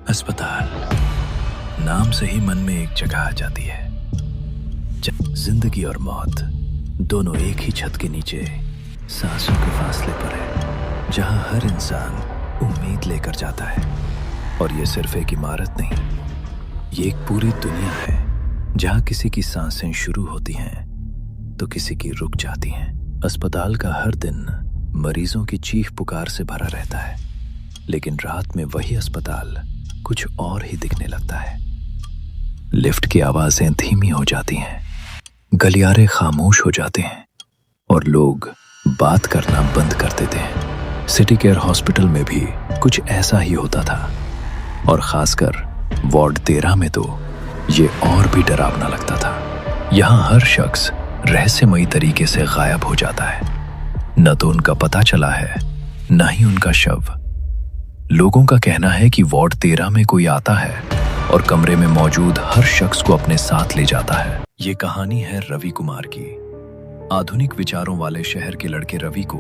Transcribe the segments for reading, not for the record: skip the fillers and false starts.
अस्पताल नाम से ही मन में एक जगह आ जाती है। जिंदगी और मौत दोनों एक ही छत के नीचे सांसों के फासले पर है, जहां हर इंसान उम्मीद लेकर जाता है। और ये सिर्फ एक इमारत नहीं, ये एक पूरी दुनिया है जहां किसी की सांसें शुरू होती हैं तो किसी की रुक जाती हैं। अस्पताल का हर दिन मरीजों की चीख पुकार से भरा रहता है, लेकिन रात में वही अस्पताल कुछ और ही दिखने लगता है। लिफ्ट की आवाजें धीमी हो जाती हैं, गलियारे खामोश हो जाते हैं और लोग बात करना बंद कर देते हैं। सिटी केयर हॉस्पिटल में भी कुछ ऐसा ही होता था, और खासकर वार्ड 13 में तो ये और भी डरावना लगता था। यहाँ हर शख्स रहस्यमयी तरीके से गायब हो जाता है। न तो उनका पता चला है, न ही उनका शव। लोगों का कहना है कि वार्ड 13 में कोई आता है और कमरे में मौजूद हर शख्स को अपने साथ ले जाता है। ये कहानी है रवि कुमार की। आधुनिक विचारों वाले शहर के लड़के रवि को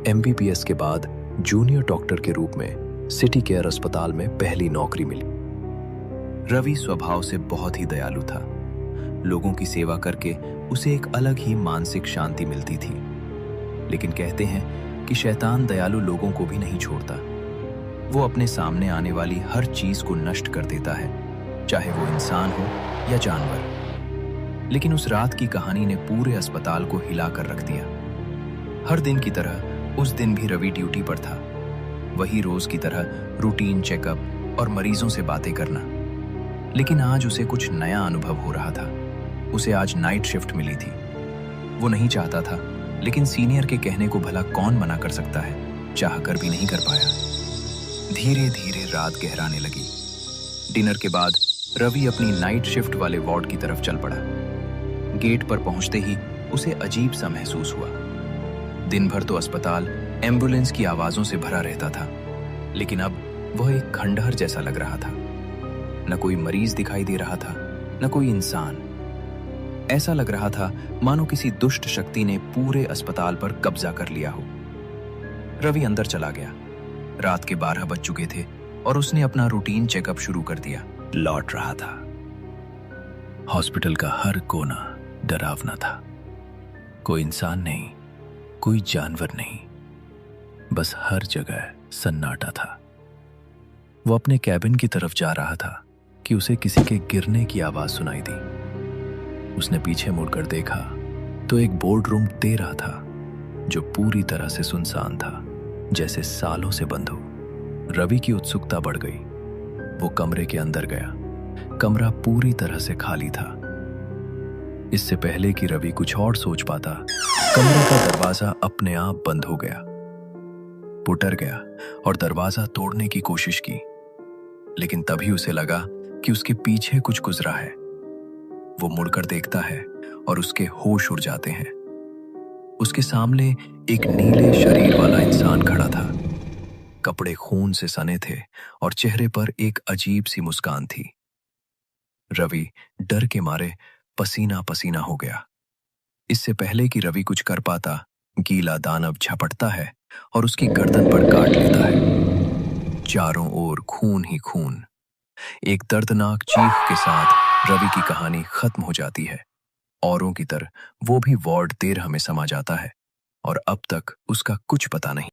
MBBS के बाद जूनियर डॉक्टर के रूप में सिटी केयर अस्पताल में पहली नौकरी मिली। रवि स्वभाव से बहुत ही दयालु था। लोगों की सेवा करके उसे एक अलग ही मानसिक शांति मिलती थी। लेकिन कहते हैं कि शैतान दयालु लोगों को भी नहीं छोड़ता। वो अपने सामने आने वाली हर चीज को नष्ट कर देता है, चाहे वो इंसान हो या जानवर। लेकिन उस रात की कहानी ने पूरे अस्पताल को हिला कर रख दिया। हर दिन की तरह उस दिन भी रवि ड्यूटी पर था। वही रोज की तरह रूटीन चेकअप और मरीजों से बातें करना। लेकिन आज उसे कुछ नया अनुभव हो रहा था। उसे आज नाइट शिफ्ट मिली थी। वो नहीं चाहता था, लेकिन सीनियर के कहने को भला कौन मना कर सकता है। चाह कर भी नहीं कर पाया। धीरे धीरे रात गहराने लगी। डिनर के बाद रवि अपनी नाइट शिफ्ट वाले वार्ड की तरफ चल पड़ा। गेट पर पहुंचते ही उसे अजीब सा महसूस हुआ। दिन भर तो अस्पताल एम्बुलेंस की आवाजों से भरा रहता था, लेकिन अब वह एक खंडहर जैसा लग रहा था। न कोई मरीज दिखाई दे रहा था, न कोई इंसान। ऐसा लग रहा था मानो किसी दुष्ट शक्ति ने पूरे अस्पताल पर कब्जा कर लिया हो। रवि अंदर चला गया। रात के 12 बज चुके थे और उसने अपना रूटीन चेकअप शुरू कर दिया। लौट रहा था। हॉस्पिटल का हर कोना डरावना था। कोई इंसान नहीं, कोई जानवर नहीं, बस हर जगह सन्नाटा था। वो अपने कैबिन की तरफ जा रहा था कि उसे किसी के गिरने की आवाज सुनाई दी। उसने पीछे मुड़कर देखा तो एक बोर्ड रूम 13 था, जो पूरी तरह से सुनसान था, जैसे सालों से बंद हो। रवि की उत्सुकता बढ़ गई। वो कमरे के अंदर गया। कमरा पूरी तरह से खाली था। इससे पहले कि रवि कुछ और सोच पाता, कमरे का दरवाजा अपने आप बंद हो गया। वो डर गया और दरवाजा तोड़ने की कोशिश की, लेकिन तभी उसे लगा कि उसके पीछे कुछ गुजरा है। वो मुड़कर देखता है और उसके होश उड़ जाते हैं। उसके सामने एक नीले शरीर वाला इंसान खड़ा था। कपड़े खून से सने थे और चेहरे पर एक अजीब सी मुस्कान थी। रवि डर के मारे पसीना पसीना हो गया। इससे पहले कि रवि कुछ कर पाता, गीला दानव झपटता है और उसकी गर्दन पर काट लेता है। चारों ओर खून ही खून। एक दर्दनाक चीख के साथ रवि की कहानी खत्म हो जाती है। औरों की तरह वो भी वार्ड 13 में समा जाता है और अब तक उसका कुछ पता नहीं।